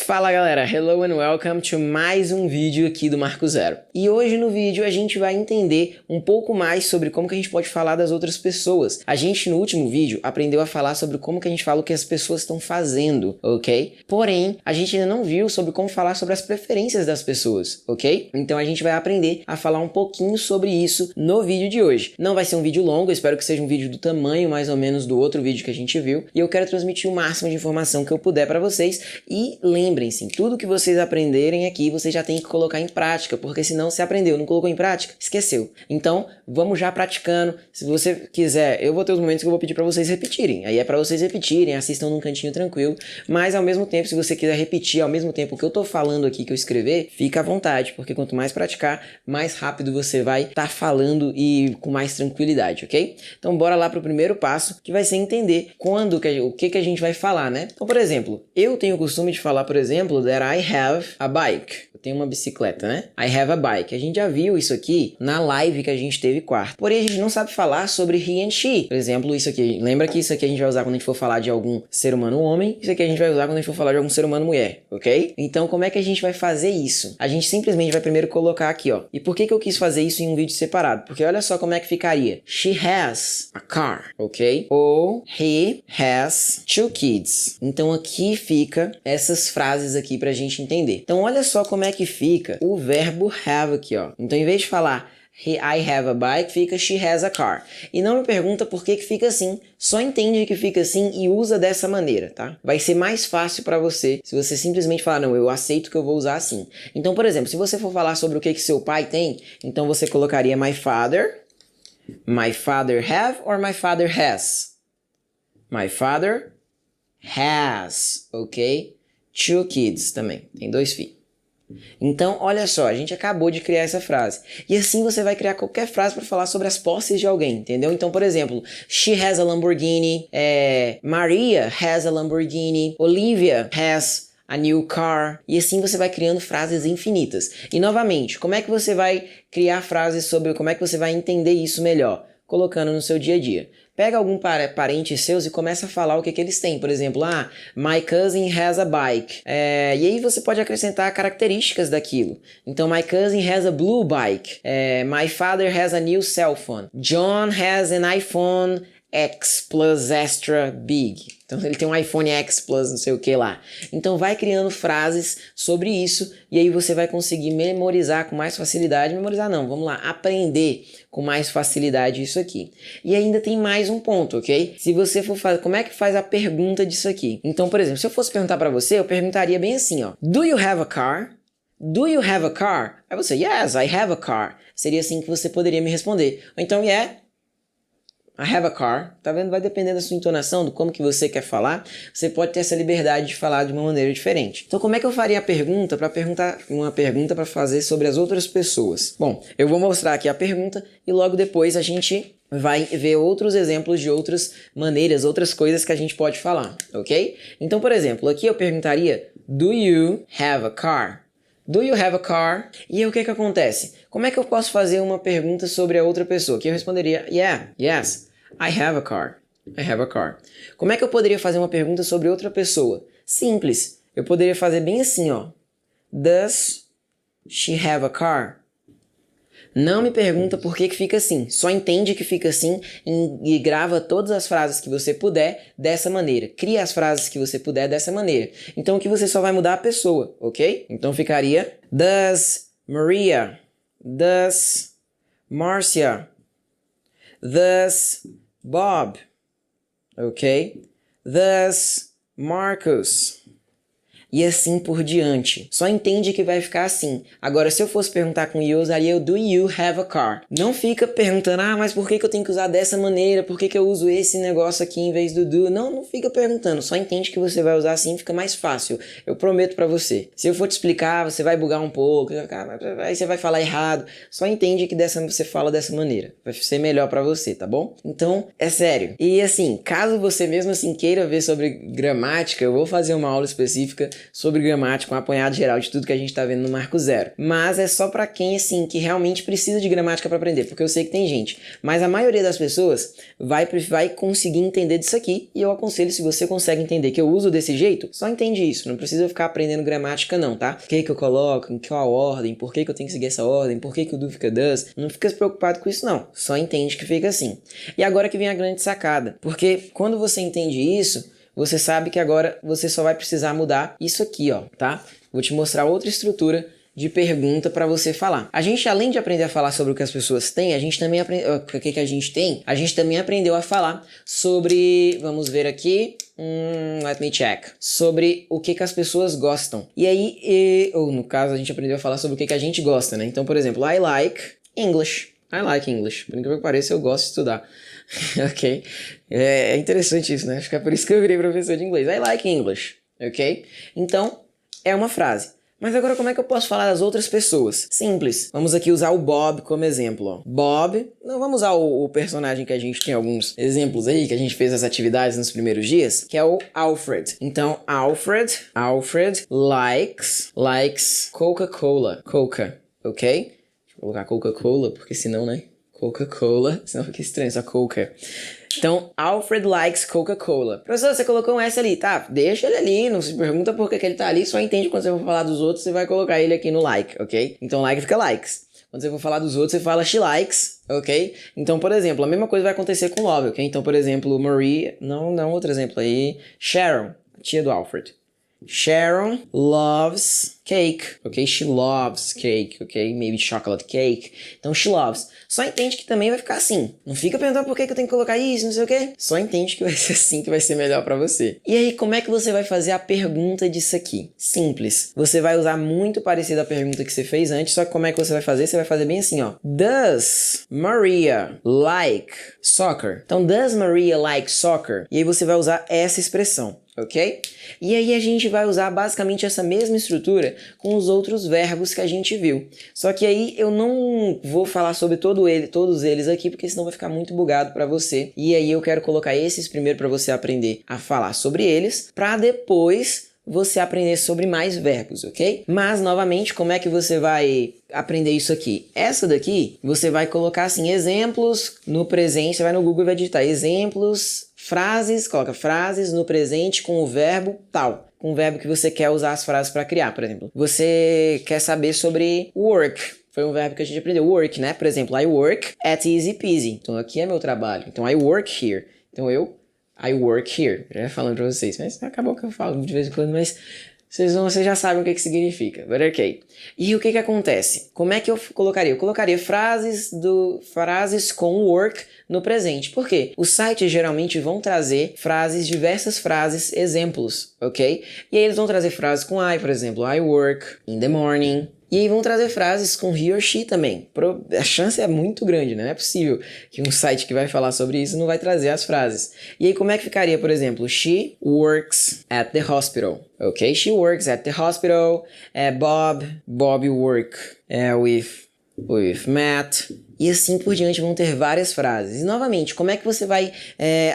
Fala galera, hello and welcome to mais um vídeo aqui do Marco Zero. E hoje no vídeo a gente vai entender um pouco mais sobre como que a gente pode falar das outras pessoas. A gente no último vídeo aprendeu a falar sobre como que a gente fala o que as pessoas estão fazendo, ok? Porém, a gente ainda não viu sobre como falar sobre as preferências das pessoas, ok? Então a gente vai aprender a falar um pouquinho sobre isso no vídeo de hoje. Não vai ser um vídeo longo, eu espero que seja um vídeo do tamanho mais ou menos do outro vídeo que a gente viu. E eu quero transmitir o máximo de informação que eu puder para vocês. E lembrem-se, tudo que vocês aprenderem aqui, vocês já têm que colocar em prática, porque senão você aprendeu, não colocou em prática, esqueceu. Então, vamos já praticando. Se você quiser, eu vou ter os momentos que eu vou pedir para vocês repetirem. Aí é para vocês repetirem, assistam num cantinho tranquilo. Mas, ao mesmo tempo, se você quiser repetir ao mesmo tempo que eu tô falando aqui, que eu escrever, fica à vontade, porque quanto mais praticar, mais rápido você vai estar falando e com mais tranquilidade, ok? Então, bora lá pro primeiro passo, que vai ser entender o que a gente vai falar, né? Então, por exemplo, eu tenho o costume de falar, por exemplo, that I have a bike. Eu tenho uma bicicleta, né? I have a bike. A gente já viu isso aqui na live que a gente teve quarta. Porém, a gente não sabe falar sobre he and she. Por exemplo, isso aqui. Lembra que isso aqui a gente vai usar quando a gente for falar de algum ser humano homem. Isso aqui a gente vai usar quando a gente for falar de algum ser humano mulher, ok? Então, como é que a gente vai fazer isso? A gente simplesmente vai primeiro colocar aqui, ó. E por que eu quis fazer isso em um vídeo separado? Porque olha só como é que ficaria. She has a car, ok? Ou he has two kids. Então, aqui fica essas frases aqui pra gente entender. Então olha só como é que fica o verbo have aqui, ó. Então em vez de falar I have a bike, fica she has a car. E não me pergunta por que fica assim, só entende que fica assim e usa dessa maneira, tá? Vai ser mais fácil pra você se você simplesmente falar, não, eu aceito que eu vou usar assim. Então, por exemplo, se você for falar sobre o que seu pai tem, então você colocaria my father have or my father has? My father has, ok? Two kids também, tem 2 filhos. Então, olha só, a gente acabou de criar essa frase. E assim você vai criar qualquer frase para falar sobre as posses de alguém, entendeu? Então, por exemplo, she has a Lamborghini, Maria has a Lamborghini, Olivia has a new car. E assim você vai criando frases infinitas. E novamente, como é que você vai criar frases sobre como é que você vai entender isso melhor? Colocando no seu dia a dia. Pega algum parente seus e começa a falar o que eles têm. Por exemplo, my cousin has a bike. E aí você pode acrescentar características daquilo. Então, my cousin has a blue bike. My father has a new cell phone. John has an iPhone X Plus Extra Big. Então ele tem um iPhone X Plus não sei o que lá. Então vai criando frases sobre isso e aí você vai conseguir memorizar com mais facilidade. Memorizar não, vamos lá, aprender com mais facilidade isso aqui. E ainda tem mais um ponto, ok? Se você for fazer, como é que faz a pergunta disso aqui? Então, por exemplo, se eu fosse perguntar pra você, eu perguntaria bem assim, ó. Do you have a car? Do you have a car? Aí você, yes, I have a car. Seria assim que você poderia me responder. Ou então, yeah, I have a car. Tá vendo? Vai depender da sua entonação, do como que você quer falar. Você pode ter essa liberdade de falar de uma maneira diferente. Então, como é que eu faria a pergunta uma pergunta para fazer sobre as outras pessoas? Bom, eu vou mostrar aqui a pergunta e logo depois a gente vai ver outros exemplos de outras maneiras, outras coisas que a gente pode falar, ok? Então, por exemplo, aqui eu perguntaria, do you have a car? Do you have a car? E aí, o que acontece? Como é que eu posso fazer uma pergunta sobre a outra pessoa? Que eu responderia, yeah, yes, I have a car. I have a car. Como é que eu poderia fazer uma pergunta sobre outra pessoa? Simples. Eu poderia fazer bem assim, ó. Does she have a car? Não me pergunta por que fica assim, só entende que fica assim e grava todas as frases que você puder dessa maneira. Cria as frases que você puder dessa maneira. Então aqui você só vai mudar a pessoa, ok? Então ficaria Does Maria, does Marcia, does Bob, ok? Does Marcus. E assim por diante. Só entende que vai ficar assim. Agora, se eu fosse perguntar com you, eu usaria o do you have a car. Não fica perguntando, mas por que eu tenho que usar dessa maneira? Por que eu uso esse negócio aqui em vez do do? Não fica perguntando. Só entende que você vai usar assim, fica mais fácil. Eu prometo pra você. Se eu for te explicar, você vai bugar um pouco, aí você vai falar errado. Só entende que você fala dessa maneira. Vai ser melhor pra você, tá bom? Então, é sério. E assim, caso você mesmo assim queira ver sobre gramática, eu vou fazer uma aula específica sobre gramática, um apanhado geral de tudo que a gente tá vendo no Marco Zero. Mas é só pra quem, assim, que realmente precisa de gramática pra aprender, porque eu sei que tem gente. Mas a maioria das pessoas vai conseguir entender disso aqui, e eu aconselho, se você consegue entender que eu uso desse jeito, só entende isso, não precisa ficar aprendendo gramática não, tá? O que eu coloco, em qual ordem, por que eu tenho que seguir essa ordem, por que o do fica does, não fica preocupado com isso não, só entende que fica assim. E agora que vem a grande sacada, porque quando você entende isso, você sabe que agora você só vai precisar mudar isso aqui, ó, tá? Vou te mostrar outra estrutura de pergunta para você falar. A gente, além de aprender a falar sobre o que as pessoas têm, a gente também aprendeu... O que a gente tem? A gente também aprendeu a falar sobre... Vamos ver aqui... let me check. Sobre o que as pessoas gostam. E aí, ou no caso, a gente aprendeu a falar sobre o que a gente gosta, né? Então, por exemplo, I like English. I like English. Por incrível que pareça, eu gosto de estudar. Ok? É interessante isso, né? Acho que é por isso que eu virei professor de inglês. I like English. Ok? Então, é uma frase. Mas agora como é que eu posso falar das outras pessoas? Simples. Vamos aqui usar o Bob como exemplo. Ó. Bob, não vamos usar o personagem que a gente tem alguns exemplos aí, que a gente fez as atividades nos primeiros dias, que é o Alfred. Então, Alfred likes Coca-Cola. Coca, ok? Deixa eu colocar Coca-Cola, porque senão, né? Coca-Cola, senão fica estranho, só Coca. Então, Alfred likes Coca-Cola. Professor, você colocou um S ali, tá? Deixa ele ali, não se pergunta por que ele tá ali, só entende quando você for falar dos outros, você vai colocar ele aqui no like, ok? Então, like fica likes. Quando você for falar dos outros, você fala she likes, ok? Então, por exemplo, a mesma coisa vai acontecer com love, ok? Então, por exemplo, Marie, não outro exemplo aí, Sharon, a tia do Alfred. Sharon loves cake, ok? She loves cake, ok? Maybe chocolate cake. Então, she loves. Só entende que também vai ficar assim. Não fica perguntando por que eu tenho que colocar isso, não sei o quê. Só entende que vai ser assim que vai ser melhor pra você. E aí, como é que você vai fazer a pergunta disso aqui? Simples. Você vai usar muito parecido à pergunta que você fez antes, só que como é que você vai fazer? Você vai fazer bem assim, ó. Does Maria like soccer? Então, does Maria like soccer? E aí você vai usar essa expressão. Ok? E aí a gente vai usar basicamente essa mesma estrutura com os outros verbos que a gente viu. Só que aí eu não vou falar sobre todos eles aqui, porque senão vai ficar muito bugado para você. E aí eu quero colocar esses primeiro para você aprender a falar sobre eles, para depois você aprender sobre mais verbos, ok? Mas, novamente, como é que você vai aprender isso aqui? Essa daqui, você vai colocar assim, exemplos no presente, você vai no Google e vai digitar exemplos, frases, coloca frases no presente com o verbo tal. Com o verbo que você quer usar as frases para criar, por exemplo. Você quer saber sobre work. Foi um verbo que a gente aprendeu, work, né? Por exemplo, I work at Easy Peasy. Então, aqui é meu trabalho. Então, I work here. Então, I work here. Já falando pra vocês, mas acabou que eu falo de vez em quando, mas vocês já sabem o que significa. But ok. E o que acontece? Como é que eu colocaria? Eu colocaria frases com work no presente. Por quê? Os sites geralmente vão trazer diversas frases, exemplos, ok? E aí eles vão trazer frases com I, por exemplo. I work in the morning. E aí vão trazer frases com he or she também. A chance é muito grande, né? Não é possível que um site que vai falar sobre isso não vai trazer as frases. E aí como é que ficaria, por exemplo? She works at the hospital. Ok? She works at the hospital. Bob work with Matt. E assim por diante vão ter várias frases. E novamente, como é que você vai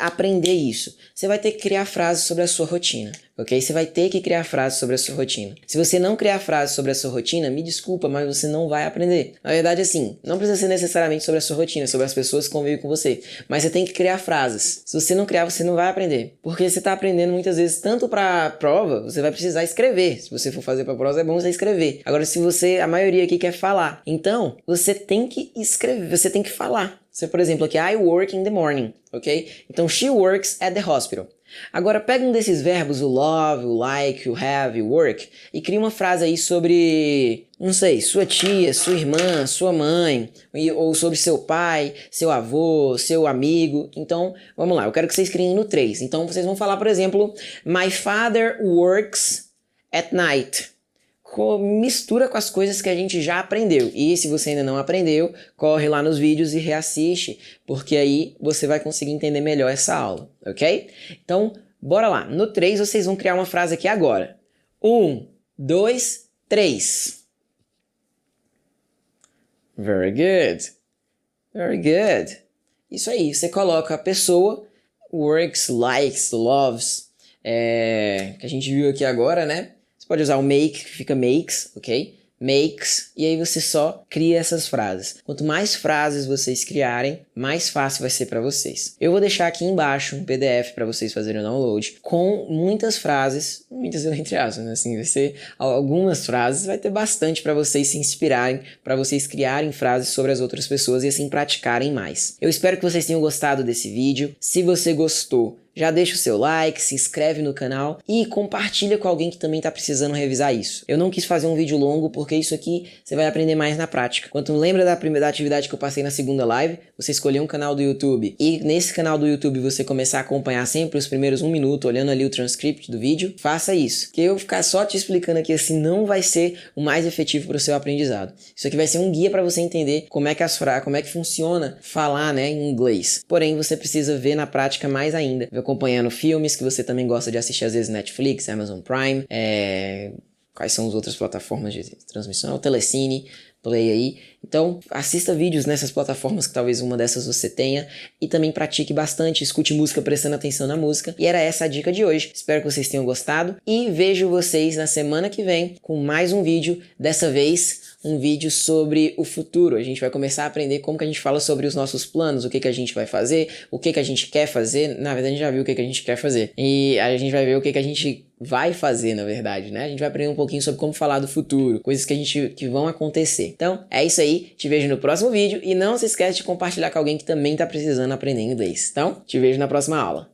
aprender isso? Você vai ter que criar frases sobre a sua rotina, ok? Você vai ter que criar frases sobre a sua rotina. Se você não criar frases sobre a sua rotina, me desculpa, mas você não vai aprender. Na verdade, assim, não precisa ser necessariamente sobre a sua rotina, sobre as pessoas que convivem com você, mas você tem que criar frases. Se você não criar, você não vai aprender. Porque você está aprendendo muitas vezes tanto para prova, você vai precisar escrever. Se você for fazer para prova, é bom você escrever. Agora, se a maioria aqui quer falar, então você tem que escrever, você tem que falar. Você, por exemplo, aqui, I work in the morning, ok? Então, she works at the hospital. Agora, pega um desses verbos, o love, o like, o have, o work, e cria uma frase aí sobre, não sei, sua tia, sua irmã, sua mãe, ou sobre seu pai, seu avô, seu amigo. Então, vamos lá, eu quero que vocês criem no 3. Então, vocês vão falar, por exemplo, my father works at night. Mistura com as coisas que a gente já aprendeu. E se você ainda não aprendeu, corre lá nos vídeos e reassiste, porque aí você vai conseguir entender melhor essa aula, ok? Então, bora lá. No 3, vocês vão criar uma frase aqui agora. 1, 2, 3. Very good. Very good. Isso aí, você coloca a pessoa, works, likes, loves, que a gente viu aqui agora, né? Você pode usar o make, que fica makes, ok? Makes, e aí você só cria essas frases. Quanto mais frases vocês criarem, mais fácil vai ser para vocês. Eu vou deixar aqui embaixo um PDF para vocês fazerem o download com muitas frases, muitas entre aspas, né? Assim, vai ser algumas frases, vai ter bastante para vocês se inspirarem, para vocês criarem frases sobre as outras pessoas e assim praticarem mais. Eu espero que vocês tenham gostado desse vídeo. Se você gostou, já deixa o seu like, se inscreve no canal e compartilha com alguém que também está precisando revisar isso. Eu não quis fazer um vídeo longo porque isso aqui você vai aprender mais na prática. Quando lembra da primeira atividade que eu passei na segunda live, você escolher um canal do YouTube e nesse canal do YouTube você começar a acompanhar sempre os primeiros 1 minuto, olhando ali o transcript do vídeo, faça isso. Porque eu ficar só te explicando aqui assim não vai ser o mais efetivo para o seu aprendizado. Isso aqui vai ser um guia para você entender como é que funciona falar, né, em inglês. Porém, você precisa ver na prática mais ainda. Acompanhando filmes que você também gosta de assistir, às vezes Netflix, Amazon Prime, quais são as outras plataformas de transmissão, Telecine, Play aí. Então, assista vídeos nessas plataformas que talvez uma dessas você tenha e também pratique bastante, escute música prestando atenção na música. E era essa a dica de hoje. Espero que vocês tenham gostado e vejo vocês na semana que vem com mais um vídeo, dessa vez um vídeo sobre o futuro. A gente vai começar a aprender como que a gente fala sobre os nossos planos, o que que a gente vai fazer, o que que a gente quer fazer. Na verdade, a gente já viu o que que a gente quer fazer. E a gente vai ver o que que a gente vai fazer, na verdade, né? A gente vai aprender um pouquinho sobre como falar do futuro, coisas que vão acontecer. Então, é isso aí. Te vejo no próximo vídeo e não se esquece de compartilhar com alguém que também está precisando aprender inglês. Então, te vejo na próxima aula.